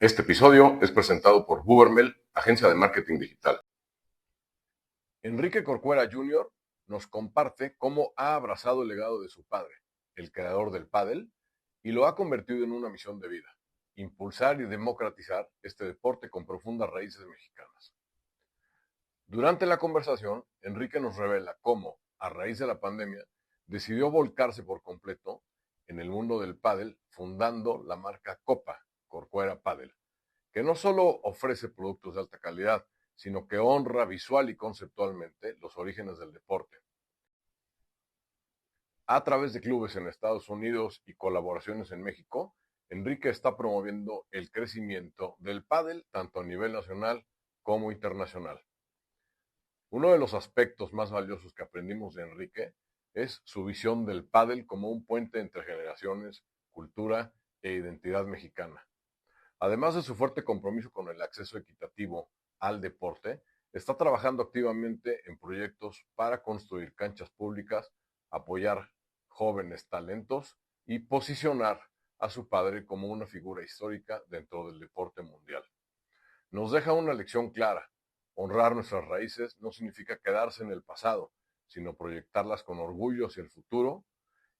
Este episodio es presentado por Bubermel, agencia de marketing digital. Enrique Corcuera Jr. nos comparte cómo ha abrazado el legado de su padre, el creador del pádel, y lo ha convertido en una misión de vida: impulsar y democratizar este deporte con profundas raíces mexicanas. Durante la conversación, Enrique nos revela cómo, a raíz de la pandemia, decidió volcarse por completo en el mundo del pádel, fundando la marca Copa, Corcuera Pádel, que no solo ofrece productos de alta calidad, sino que honra visual y conceptualmente los orígenes del deporte. A través de clubes en Estados Unidos y colaboraciones en México, Enrique está promoviendo el crecimiento del pádel tanto a nivel nacional como internacional. Uno de los aspectos más valiosos que aprendimos de Enrique es su visión del pádel como un puente entre generaciones, cultura e identidad mexicana. Además de su fuerte compromiso con el acceso equitativo al deporte, está trabajando activamente en proyectos para construir canchas públicas, apoyar jóvenes talentos y posicionar a su padre como una figura histórica dentro del deporte mundial. Nos deja una lección clara: honrar nuestras raíces no significa quedarse en el pasado, sino proyectarlas con orgullo hacia el futuro.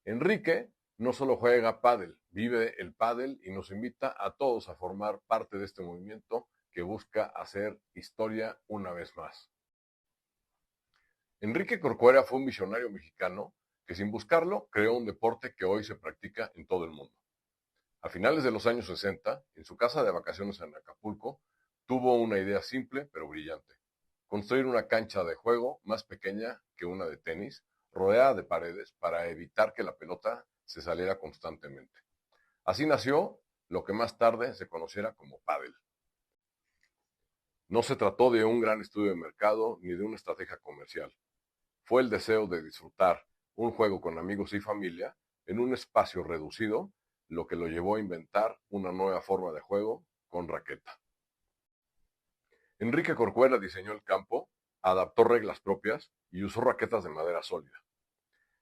Enrique no solo juega pádel, vive el pádel y nos invita a todos a formar parte de este movimiento que busca hacer historia una vez más. Enrique Corcuera fue un visionario mexicano que, sin buscarlo, creó un deporte que hoy se practica en todo el mundo. A finales de los años 60, en su casa de vacaciones en Acapulco, tuvo una idea simple pero brillante: construir una cancha de juego más pequeña que una de tenis, rodeada de paredes para evitar que la pelota se saliera constantemente. Así nació lo que más tarde se conociera como pádel. No se trató de un gran estudio de mercado ni de una estrategia comercial. Fue el deseo de disfrutar un juego con amigos y familia en un espacio reducido lo que lo llevó a inventar una nueva forma de juego con raqueta. Enrique Corcuera diseñó el campo, adaptó reglas propias y usó raquetas de madera sólida.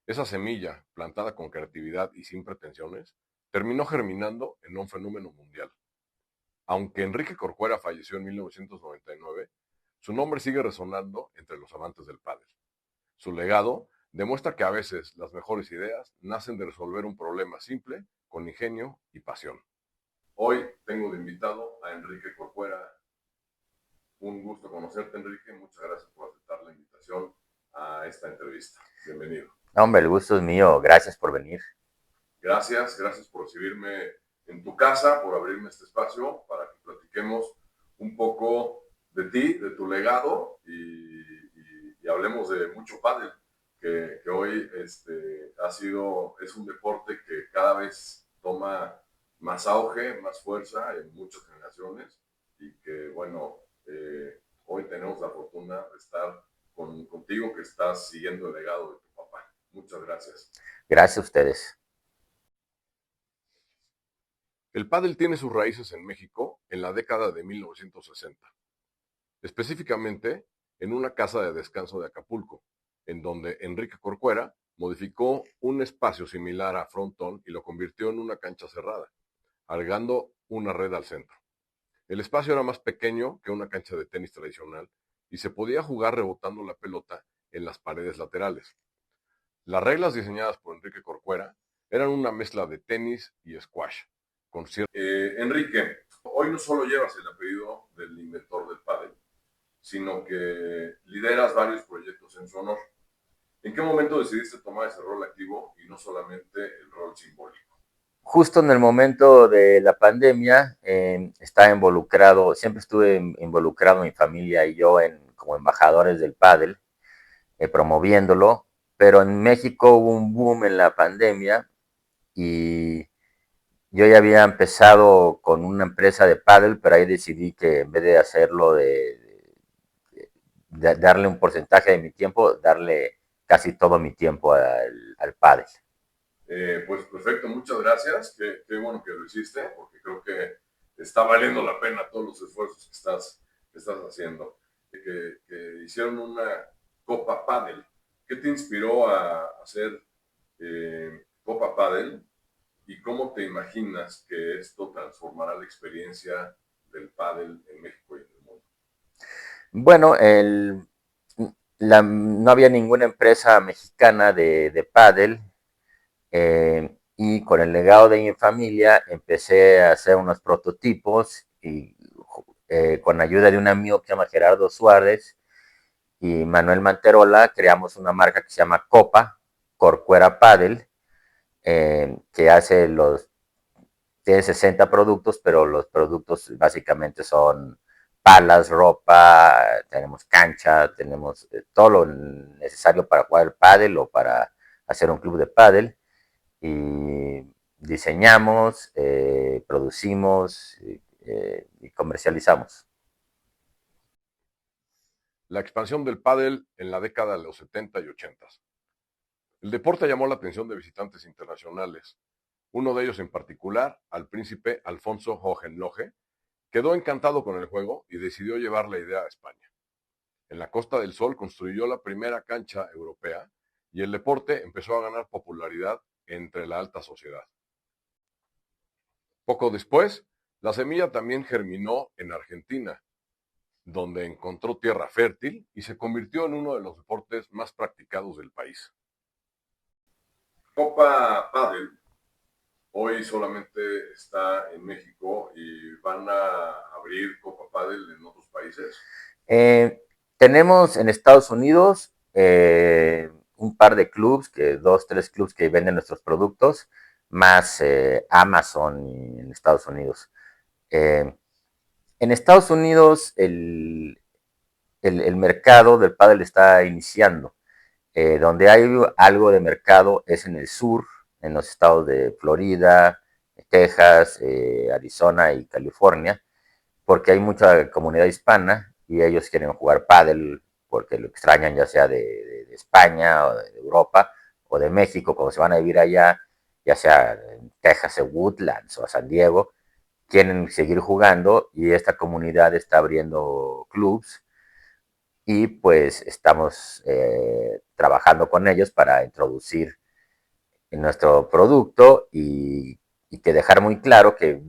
Esa semilla, plantada con creatividad y sin pretensiones, terminó germinando en un fenómeno mundial. Aunque Enrique Corcuera falleció en 1999, su nombre sigue resonando entre los amantes del pádel. Su legado demuestra que a veces las mejores ideas nacen de resolver un problema simple con ingenio y pasión. Hoy tengo de invitado a Enrique Corcuera. Un gusto conocerte, Enrique. Muchas gracias por aceptar la invitación a esta entrevista. Bienvenido. Hombre, el gusto es mío. Gracias por venir. Gracias por recibirme en tu casa, por abrirme este espacio para que platiquemos un poco de ti, de tu legado y hablemos de mucho pádel, que hoy es un deporte que cada vez toma más auge, más fuerza en muchas generaciones y que, bueno, hoy tenemos la fortuna de estar contigo, que estás siguiendo el legado de tu papá. Muchas gracias. Gracias a ustedes. El pádel tiene sus raíces en México en la década de 1960, específicamente en una casa de descanso de Acapulco, en donde Enrique Corcuera modificó un espacio similar a frontón y lo convirtió en una cancha cerrada, agregando una red al centro. El espacio era más pequeño que una cancha de tenis tradicional y se podía jugar rebotando la pelota en las paredes laterales. Las reglas diseñadas por Enrique Corcuera eran una mezcla de tenis y squash. Enrique, hoy no solo llevas el apellido del inventor del pádel, sino que lideras varios proyectos en su honor. ¿En qué momento decidiste tomar ese rol activo y no solamente el rol simbólico? Justo en el momento de la pandemia, estaba involucrado, siempre estuve involucrado mi familia y yo como embajadores del pádel, promoviéndolo, pero en México hubo un boom en la pandemia y yo ya había empezado con una empresa de pádel, pero ahí decidí que en vez de hacerlo de darle un porcentaje de mi tiempo, darle casi todo mi tiempo al pádel. Pues perfecto, muchas gracias. Qué bueno que lo hiciste, porque creo que está valiendo la pena todos los esfuerzos que estás haciendo. Que hicieron una Copa Padel. ¿Qué te inspiró a hacer Copa Padel? ¿Y cómo te imaginas que esto transformará la experiencia del pádel en México y en el mundo? Bueno, no había ninguna empresa mexicana de pádel, y con el legado de mi familia empecé a hacer unos prototipos y con ayuda de un amigo que se llama Gerardo Suárez y Manuel Manterola creamos una marca que se llama Copa, Corcuera Paddle, que tiene 60 productos, pero los productos básicamente son palas, ropa, tenemos cancha, tenemos todo lo necesario para jugar el pádel o para hacer un club de pádel. Y diseñamos, producimos y comercializamos. La expansión del pádel en la década de los 70 y 80. El deporte llamó la atención de visitantes internacionales, uno de ellos en particular, al príncipe Alfonso Hohenlohe, quedó encantado con el juego y decidió llevar la idea a España. En la Costa del Sol construyó la primera cancha europea y el deporte empezó a ganar popularidad entre la alta sociedad. Poco después, la semilla también germinó en Argentina, donde encontró tierra fértil y se convirtió en uno de los deportes más practicados del país. Copa Padel hoy solamente está en México y van a abrir Copa Padel en otros países. Tenemos en Estados Unidos un par de clubs, dos, tres clubs que venden nuestros productos, más Amazon en Estados Unidos. En Estados Unidos el mercado del pádel está iniciando. Donde hay algo de mercado es en el sur, en los estados de Florida, Texas, Arizona y California, porque hay mucha comunidad hispana y ellos quieren jugar pádel porque lo extrañan ya sea de España o de Europa o de México, cuando se van a vivir allá, ya sea en Texas, en Woodlands o a San Diego, quieren seguir jugando y esta comunidad está abriendo clubs y pues estamos trabajando con ellos para introducir nuestro producto y que dejar muy claro que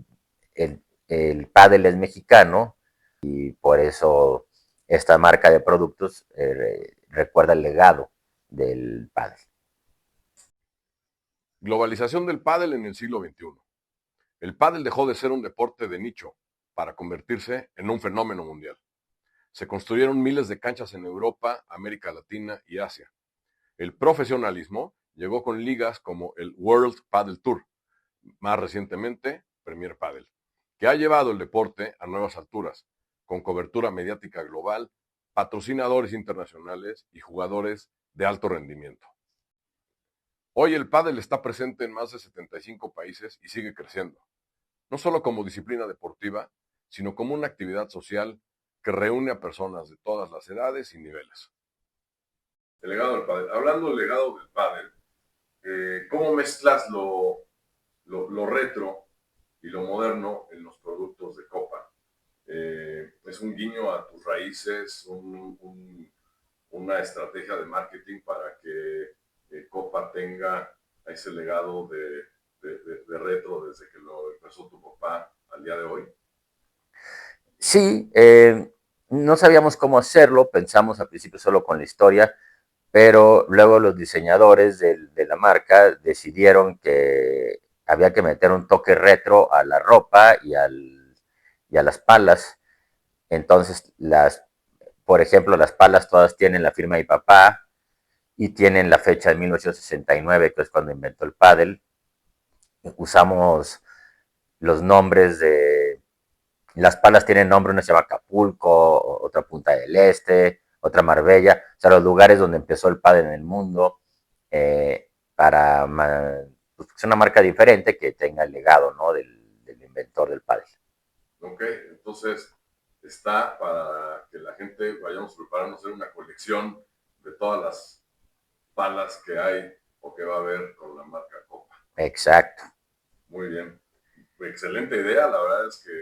el pádel es mexicano y por eso esta marca de productos recuerda el legado del pádel. Globalización del pádel en el siglo XXI. El pádel dejó de ser un deporte de nicho para convertirse en un fenómeno mundial. Se construyeron miles de canchas en Europa, América Latina y Asia. El profesionalismo llegó con ligas como el World Padel Tour, más recientemente Premier Padel, que ha llevado el deporte a nuevas alturas, con cobertura mediática global, patrocinadores internacionales y jugadores de alto rendimiento. Hoy el pádel está presente en más de 75 países y sigue creciendo, no solo como disciplina deportiva, sino como una actividad social que reúne a personas de todas las edades y niveles. El legado del pádel. Hablando del legado del pádel, ¿cómo mezclas lo retro y lo moderno en los productos de Copa? Es un guiño a tus raíces, una estrategia de marketing para que Copa tenga ese legado de retro desde que lo empezó tu papá al día de hoy. Sí, no sabíamos cómo hacerlo, pensamos al principio solo con la historia, pero luego los diseñadores de la marca decidieron que había que meter un toque retro a la ropa y a las palas. Entonces, por ejemplo, las palas todas tienen la firma de mi papá y tienen la fecha de 1969, que es cuando inventó el pádel. Usamos los nombres las palas tienen nombre, una se llama Acapulco, otra Punta del Este, otra Marbella, o sea, los lugares donde empezó el pádel en el mundo, para pues, es una marca diferente que tenga el legado, ¿no? del inventor del pádel. Ok, entonces está para que la gente vayamos preparando hacer una colección de todas las palas que hay o que va a haber con la marca Copa. Exacto. Muy bien. Excelente idea, la verdad es que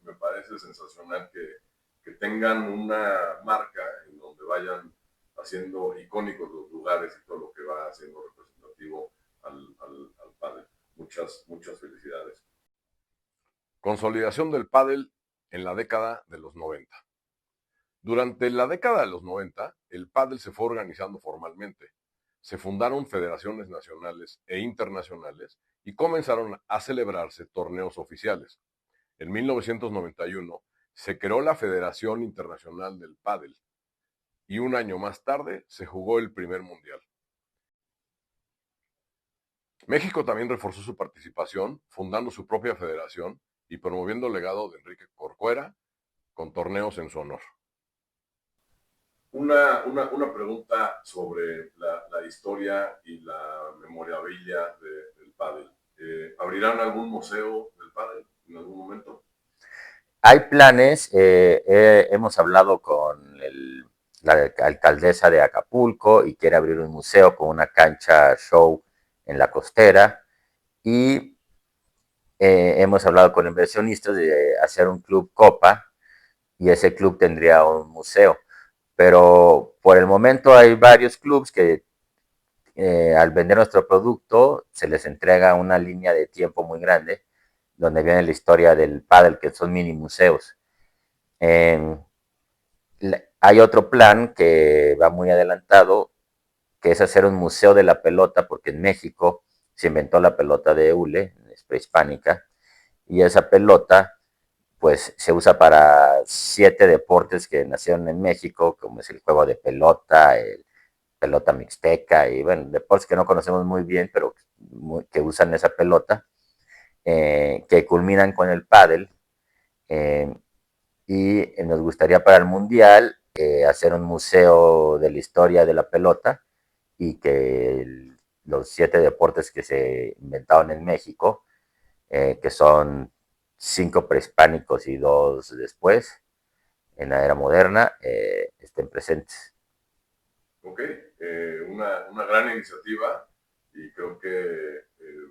me parece sensacional que tengan una marca en donde vayan haciendo icónicos los lugares y todo lo que va haciendo representativo al pádel. Muchas felicidades. Consolidación del pádel en la década de los 90. Durante la década de los 90, el pádel se fue organizando formalmente. Se fundaron federaciones nacionales e internacionales y comenzaron a celebrarse torneos oficiales. En 1991 se creó la Federación Internacional del Pádel y un año más tarde se jugó el primer mundial. México también reforzó su participación, fundando su propia federación y promoviendo el legado de Enrique Corcuera con torneos en su honor. Una pregunta sobre la historia y la memorabilia del pádel. ¿Abrirán algún museo del pádel en algún momento? Hay planes, hemos hablado con la alcaldesa de Acapulco y quiere abrir un museo con una cancha show en la costera y hemos hablado con inversionistas de hacer un club Copa y ese club tendría un museo. Pero por el momento hay varios clubs que al vender nuestro producto se les entrega una línea de tiempo muy grande donde viene la historia del pádel, que son mini museos. Eh, Hay otro plan que va muy adelantado, que es hacer un museo de la pelota, porque en México se inventó la pelota de hule, es prehispánica, y esa pelota pues se usa para 7 deportes que nacieron en México, como es el juego de pelota, el pelota mixteca y bueno, deportes que no conocemos muy bien, pero que usan esa pelota, que culminan con el pádel. Eh, y nos gustaría para el Mundial hacer un museo de la historia de la pelota y que los 7 deportes que se inventaron en México, que son 5 prehispánicos y 2 después, en la era moderna, estén presentes. Ok, una gran iniciativa y creo que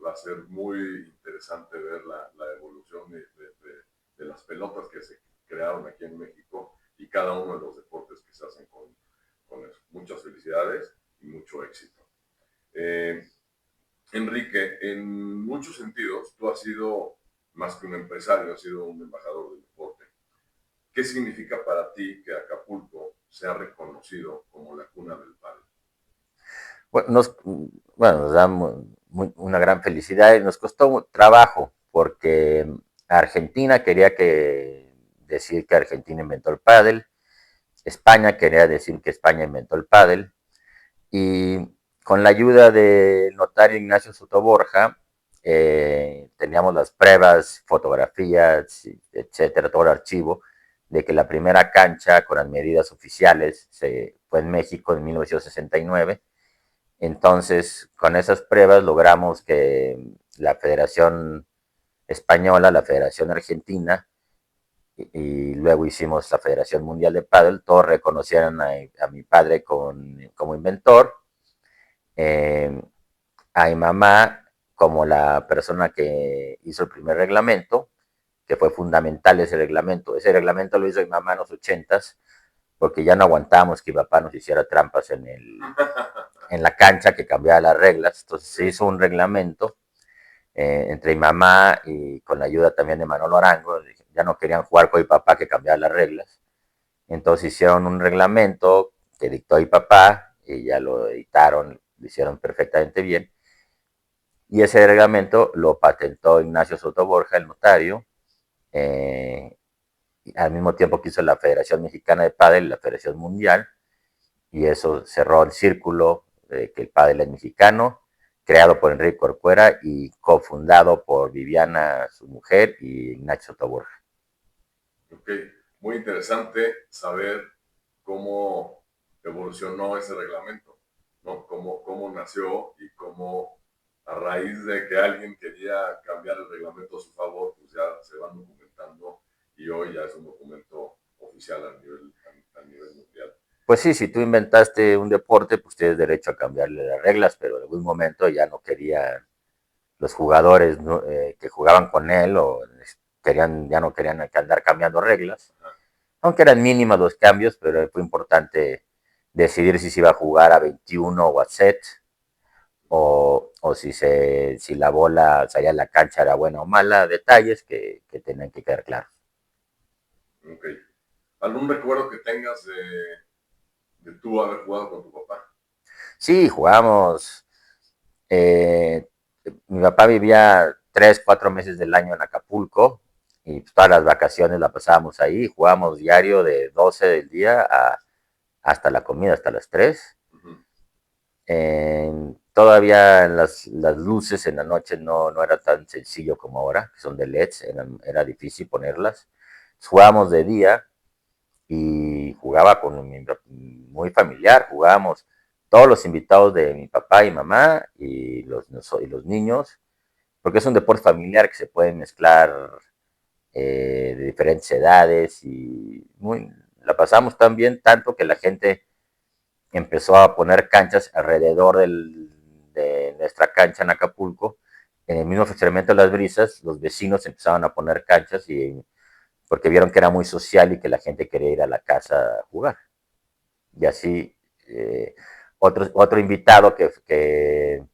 va a ser muy interesante ver la evolución de las pelotas que se crearon aquí en México y cada uno de los deportes que se hacen con eso. Muchas felicidades y mucho éxito. Eh, Enrique, en muchos sentidos, tú has sido más que un empresario, has sido un embajador del deporte. ¿Qué significa para ti que Acapulco sea reconocido como la cuna del pádel? Bueno, nos da una gran felicidad y nos costó trabajo porque Argentina quería decir que Argentina inventó el pádel, España quería decir que España inventó el pádel y con la ayuda del notario Ignacio Sotoborja teníamos las pruebas, fotografías, etcétera, todo el archivo de que la primera cancha con las medidas oficiales fue en México en 1969. Entonces, con esas pruebas logramos que la Federación Española, la Federación Argentina y luego hicimos la Federación Mundial de Pádel, todos reconocieron a mi padre como inventor, eh, a mi mamá como la persona que hizo el primer reglamento, que fue fundamental ese reglamento. Ese reglamento lo hizo mi mamá en los 80s, porque ya no aguantábamos que mi papá nos hiciera trampas en la cancha, que cambiara las reglas. Entonces se hizo un reglamento entre mi mamá y con la ayuda también de Manolo Arango. Ya no querían jugar con mi papá, que cambiara las reglas. Entonces hicieron un reglamento que dictó mi papá y ya lo editaron, lo hicieron perfectamente bien. Y ese reglamento lo patentó Ignacio Sotoborja, el notario, eh, al mismo tiempo que hizo la Federación Mexicana de Pádel y la Federación Mundial, y eso cerró el círculo de que el pádel es mexicano, creado por Enrique Corcuera y cofundado por Viviana, su mujer, y Ignacio Sotoborja. Ok, muy interesante saber cómo evolucionó ese reglamento, ¿no? Cómo nació y cómo a raíz de que alguien quería cambiar el reglamento a su favor, pues ya se van documentando y hoy ya es un documento oficial a nivel mundial. Pues sí, si tú inventaste un deporte, pues tienes derecho a cambiarle las reglas, pero en algún momento ya no querían los jugadores, ¿no? Que jugaban con él o ya no querían andar cambiando reglas, aunque eran mínimas los cambios, pero fue importante decidir si se iba a jugar a 21 o a set, o si la bola salía a la cancha era buena o mala, detalles que tenían que quedar claros. Ok. ¿Algún recuerdo que tengas de tú haber jugado con tu papá? Sí, jugamos. eh, Mi papá vivía 3, 4 meses del año en Acapulco y pues, todas las vacaciones la pasábamos ahí. Jugábamos diario de 12 del día hasta la comida, hasta las 3. Ujú. Todavía las luces en la noche no era tan sencillo como ahora, que son de LEDs, era difícil ponerlas. Jugábamos de día y jugaba con muy familiar, jugábamos todos los invitados de mi papá y mamá y los niños, porque es un deporte familiar que se puede mezclar de diferentes edades y la pasamos tan bien, tanto que la gente empezó a poner canchas alrededor de nuestra cancha en Acapulco. En el mismo fraccionamiento de Las Brisas, los vecinos empezaron a poner canchas porque vieron que era muy social y que la gente quería ir a la casa a jugar. Y así, otro invitado que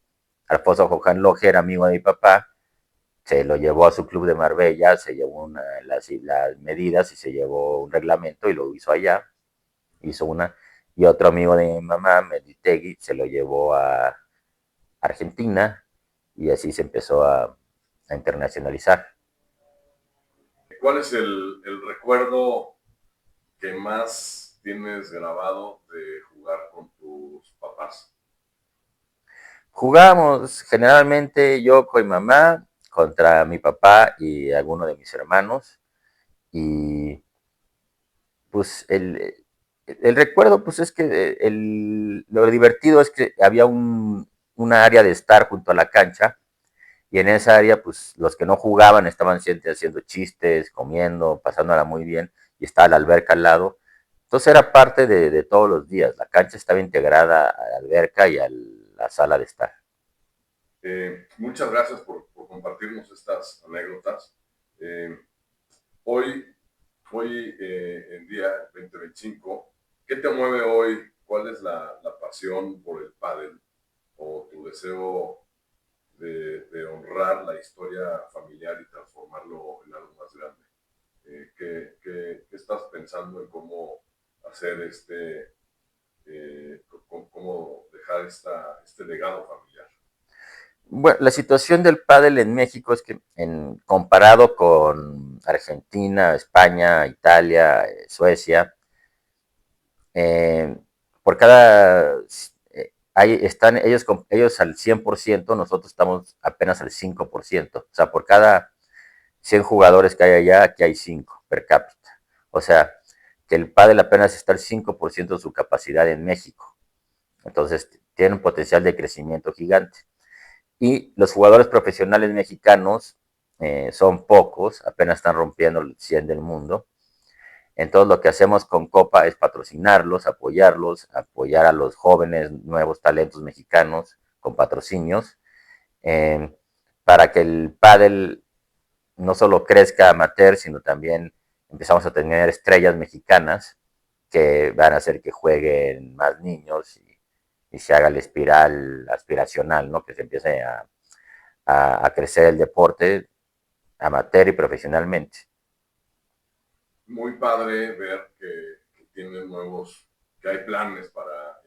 Alfonso Johan Loje, era amigo de mi papá, se lo llevó a su club de Marbella, se llevó las medidas y se llevó un reglamento y lo hizo allá, hizo una, y otro amigo de mi mamá, Meditegui, se lo llevó a Argentina y así se empezó a internacionalizar. ¿Cuál es el recuerdo que más tienes grabado de jugar con tus papás? Jugábamos generalmente yo con mi mamá contra mi papá y alguno de mis hermanos y pues el recuerdo pues es que lo divertido es que había una área de estar junto a la cancha y en esa área pues los que no jugaban estaban siempre haciendo chistes, comiendo, pasándola muy bien y estaba la alberca al lado. Entonces era parte de todos los días. La cancha estaba integrada a la alberca y a la sala de estar. Muchas gracias por compartirnos estas anécdotas. Eh, hoy, en día 2025, ¿qué te mueve hoy? ¿Cuál es la pasión por el pádel o tu deseo de honrar la historia familiar y transformarlo en algo más grande? ¿Qué estás pensando en cómo hacer cómo dejar este legado familiar? Bueno, la situación del pádel en México es que comparado con Argentina, España, Italia, Suecia, eh, por cada ahí están ellos al 100%, nosotros estamos apenas al 5%. O sea, por cada 100 jugadores que hay allá, aquí hay 5 per cápita. O sea, que el pádel apenas está al 5% de su capacidad en México. Entonces, tiene un potencial de crecimiento gigante. Y los jugadores profesionales mexicanos son pocos, apenas están rompiendo el 100 del mundo. Entonces lo que hacemos con Copa es patrocinarlos, apoyar a los jóvenes, nuevos talentos mexicanos con patrocinios, eh, para que el pádel no solo crezca amateur, sino también empezamos a tener estrellas mexicanas que van a hacer que jueguen más niños y se haga la espiral aspiracional, ¿no? Que se empiece a crecer el deporte amateur y profesionalmente. Muy padre ver que tienen que hay planes para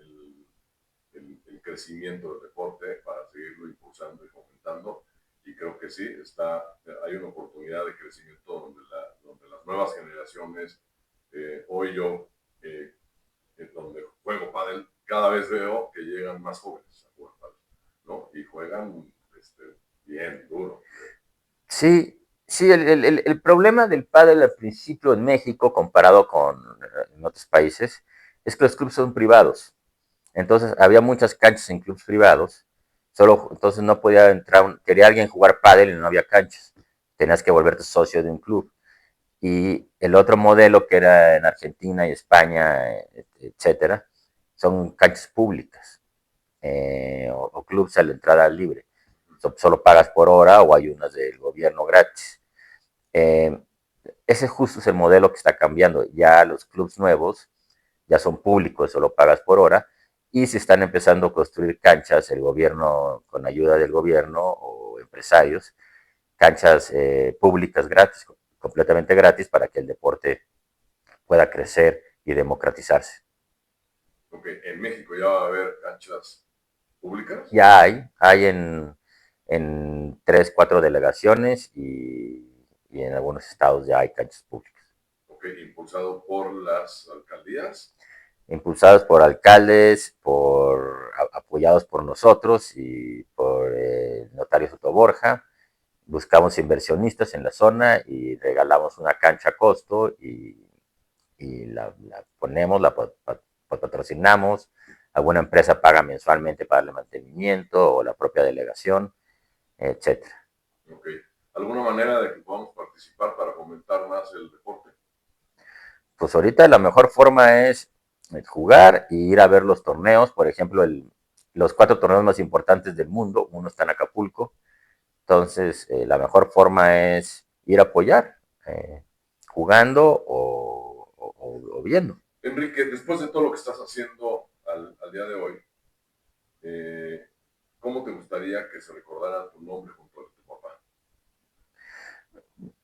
el crecimiento del deporte, para seguirlo impulsando y fomentando. Y creo que sí, hay una oportunidad de crecimiento donde las nuevas generaciones, hoy yo, eh, donde juego pádel, cada vez veo que llegan más jóvenes a jugar pádel, ¿no? Y juegan bien, duro. Sí, sí, el problema del pádel al principio en México, comparado con en otros países, es que los clubes son privados. Entonces había muchas canchas en clubes privados, entonces no podía entrar, quería alguien jugar pádel y no había canchas. Tenías que volverte socio de un club. Y el otro modelo que era en Argentina y España, etcétera, son canchas públicas o clubes a la entrada libre. Solo pagas por hora o hay unas del gobierno gratis. Eh, Ese justo es el modelo que está cambiando. Ya los clubs nuevos ya son públicos, solo pagas por hora. Y se están empezando a construir canchas, el gobierno, con ayuda del gobierno o empresarios, canchas públicas gratis, completamente gratis para que el deporte pueda crecer y democratizarse. Ok, en México ya va a haber canchas públicas. Ya hay en 3, 4 delegaciones y en algunos estados ya hay canchas públicas. Ok, impulsado por las alcaldías. Impulsados por alcaldes, apoyados por nosotros y por el notario Soto Borja. Buscamos inversionistas en la zona y regalamos una cancha a costo y la ponemos, patrocinamos. Alguna empresa paga mensualmente para el mantenimiento o la propia delegación, etcétera. Ok. ¿Alguna manera de que podamos participar para fomentar más el deporte? Pues ahorita la mejor forma es jugar y ir a ver los torneos. Por ejemplo, los 4 torneos más importantes del mundo, uno está en Acapulco. Entonces, la mejor forma es ir a apoyar, jugando o viendo. Enrique, después de todo lo que estás haciendo al día de hoy, eh, ¿cómo te gustaría que se recordara tu nombre junto al de tu papá?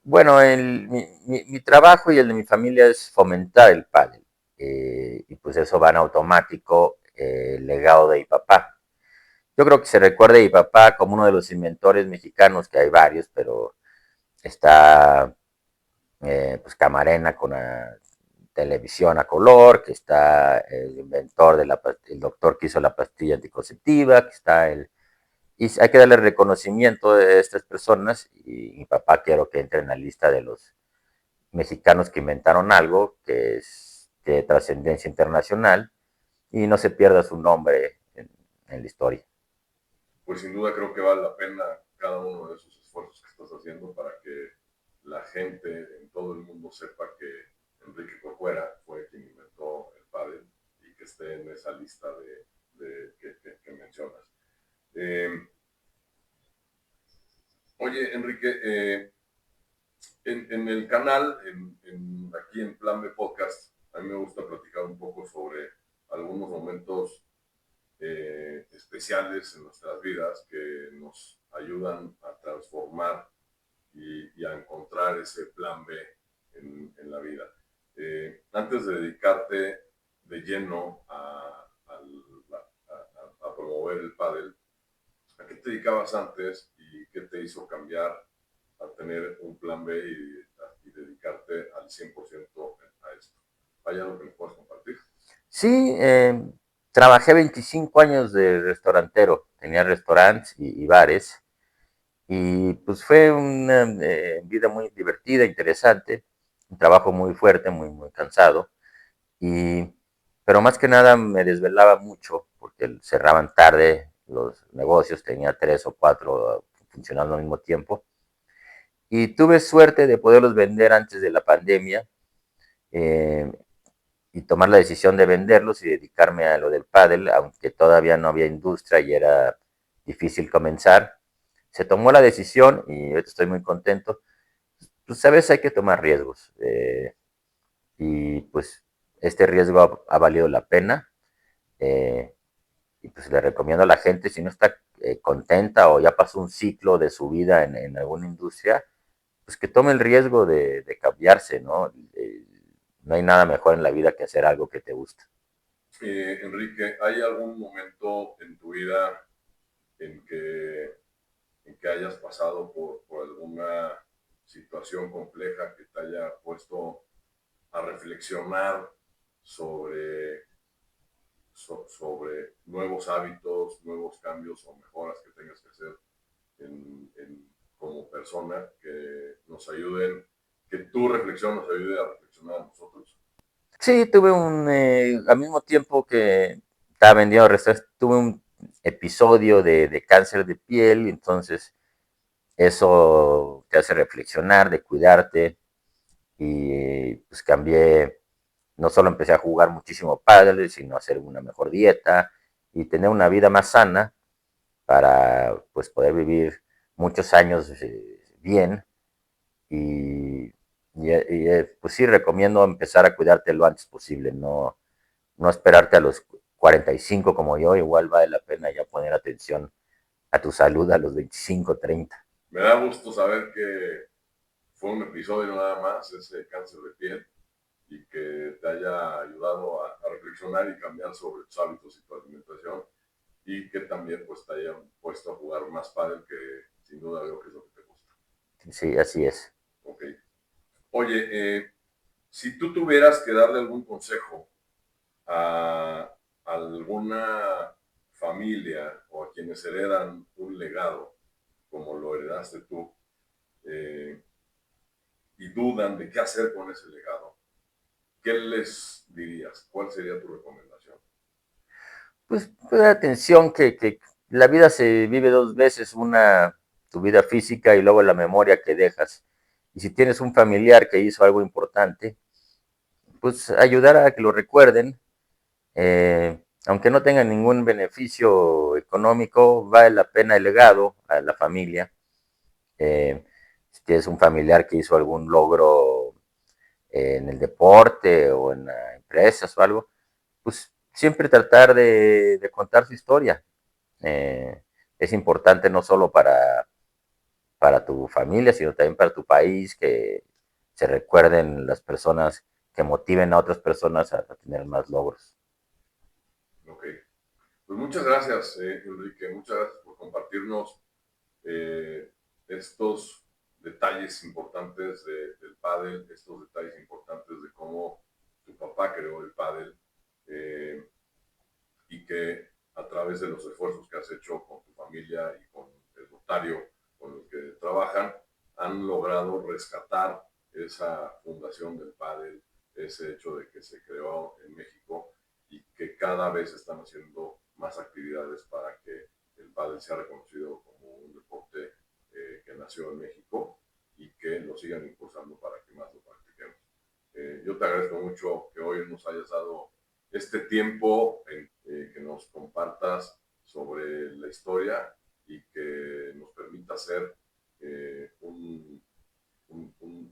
Bueno, mi trabajo y el de mi familia es fomentar el pádel. Y pues eso va en automático, el legado de mi papá. Yo creo que se recuerda a mi papá como uno de los inventores mexicanos, que hay varios, pero está pues Camarena con la televisión a color, que está el inventor el doctor que hizo la pastilla anticonceptiva, que está y hay que darle reconocimiento de estas personas y mi papá quiero que entre en la lista de los mexicanos que inventaron algo que es de trascendencia internacional y no se pierda su nombre en la historia. Pues sin duda creo que vale la pena cada uno de esos esfuerzos que estás haciendo para que la gente en todo el mundo sepa que Enrique Corcuera fue quien inventó el pádel y que esté en esa lista que mencionas. Eh, Oye, Enrique, en el canal, aquí en Plan B Podcast, a mí me gusta platicar un poco sobre algunos momentos especiales en nuestras vidas que nos ayudan a transformar y a encontrar ese plan B en la vida. Antes de dedicarte de lleno a promover el pádel, ¿a qué te dedicabas antes y qué te hizo cambiar a tener un plan B y dedicarte al 100% a esto? ¿Hay algo que me puedas compartir? Sí, trabajé 25 años de restaurantero, tenía restaurantes y bares y pues fue una vida muy divertida, interesante, un trabajo muy fuerte, muy cansado, y, pero más que nada me desvelaba mucho porque cerraban tarde los negocios, tenía 3 o 4 funcionando al mismo tiempo y tuve suerte de poderlos vender antes de la pandemia. eh, y tomar la decisión de venderlos y dedicarme a lo del pádel, aunque todavía no había industria y era difícil comenzar. Se tomó la decisión y ahorita estoy muy contento. Pues sabes, hay que tomar riesgos y pues este riesgo ha valido la pena y pues le recomiendo a la gente, si no está contenta o ya pasó un ciclo de su vida en alguna industria, pues que tome el riesgo de cambiarse, ¿no? No hay nada mejor en la vida que hacer algo que te gusta. Enrique, ¿hay algún momento en tu vida en que hayas pasado por alguna situación compleja que te haya puesto a reflexionar sobre, sobre nuevos hábitos, nuevos cambios o mejoras que tengas que hacer como persona, que nos ayuden, que tu reflexión nos ayude a reflexionar a nosotros? Sí, al mismo tiempo que estaba vendiendo restaurantes, tuve un episodio de cáncer de piel, entonces eso te hace reflexionar, de cuidarte, y pues cambié, no solo empecé a jugar muchísimo pádel, sino a hacer una mejor dieta y tener una vida más sana para pues poder vivir muchos años bien pues sí recomiendo empezar a cuidarte lo antes posible, no esperarte a los 45 como yo, igual vale la pena ya poner atención a tu salud a los 25, 30. Me da gusto saber que fue un episodio nada más, ese cáncer de piel, y que te haya ayudado a reflexionar y cambiar sobre tus hábitos y tu alimentación, y que también pues te hayan puesto a jugar más pádel, que sin duda veo que es lo que te gusta. Sí, así es. Ok. Oye, si tú tuvieras que darle algún consejo a alguna familia o a quienes heredan un legado, como lo heredaste tú, eh, y dudan de qué hacer con ese legado, ¿qué les dirías? ¿Cuál sería tu recomendación? Pues atención que la vida se vive dos veces, una tu vida física y luego la memoria que dejas. Y si tienes un familiar que hizo algo importante, pues ayudar a que lo recuerden, aunque no tenga ningún beneficio económico, vale la pena el legado a la familia. Si tienes un familiar que hizo algún logro en el deporte o en empresas o algo, pues siempre tratar de contar su historia. Eh, es importante no solo para tu familia, sino también para tu país, que se recuerden las personas que motiven a otras personas a tener más logros. Ok. Pues muchas gracias, Enrique. Muchas gracias por compartirnos estos detalles importantes del pádel, estos detalles importantes de cómo tu papá creó el pádel, eh, y que a través de los esfuerzos que has hecho con tu familia y con el Rotario con el que trabajan, han logrado rescatar esa fundación del pádel, ese hecho de que se creó en México, y que cada vez están haciendo más actividades para que el pádel sea reconocido como un deporte que nació en México, y que lo sigan impulsando para que más lo practiquemos. Yo te agradezco mucho que hoy nos hayas dado este tiempo en que nos compartas sobre la historia y que nos permita ser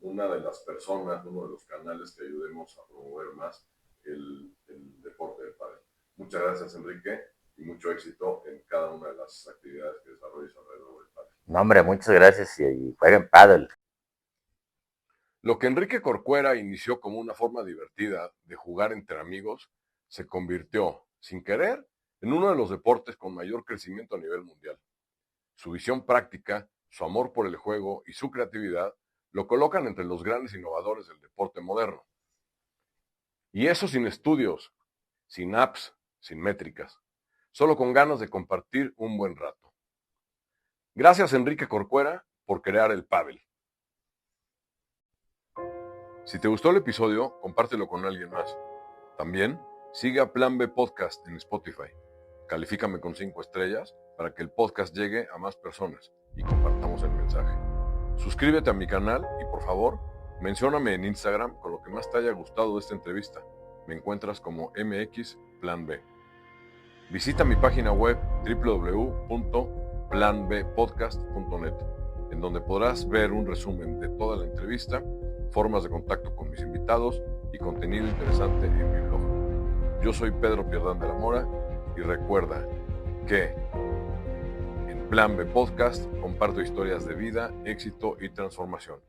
una de las personas, uno de los canales que ayudemos a promover más el deporte del pádel. Muchas gracias, Enrique, y mucho éxito en cada una de las actividades que desarrolles alrededor del pádel. No, hombre, muchas gracias y jueguen pádel. Lo que Enrique Corcuera inició como una forma divertida de jugar entre amigos se convirtió, sin querer, en uno de los deportes con mayor crecimiento a nivel mundial. Su visión práctica, su amor por el juego y su creatividad lo colocan entre los grandes innovadores del deporte moderno. Y eso sin estudios, sin apps, sin métricas, solo con ganas de compartir un buen rato. Gracias, Enrique Corcuera, por crear el pádel. Si te gustó el episodio, compártelo con alguien más. También sigue a Plan B Podcast en Spotify. Califícame con 5 estrellas para que el podcast llegue a más personas y compartamos el mensaje. Suscríbete a mi canal y, por favor, mencióname en Instagram con lo que más te haya gustado de esta entrevista. Me encuentras como MX Plan B. Visita mi página web www.planbpodcast.net, en donde podrás ver un resumen de toda la entrevista, formas de contacto con mis invitados y contenido interesante en mi blog. Yo soy Pedro Pierdán de la Mora y recuerda que en Plan B Podcast comparto historias de vida, éxito y transformación.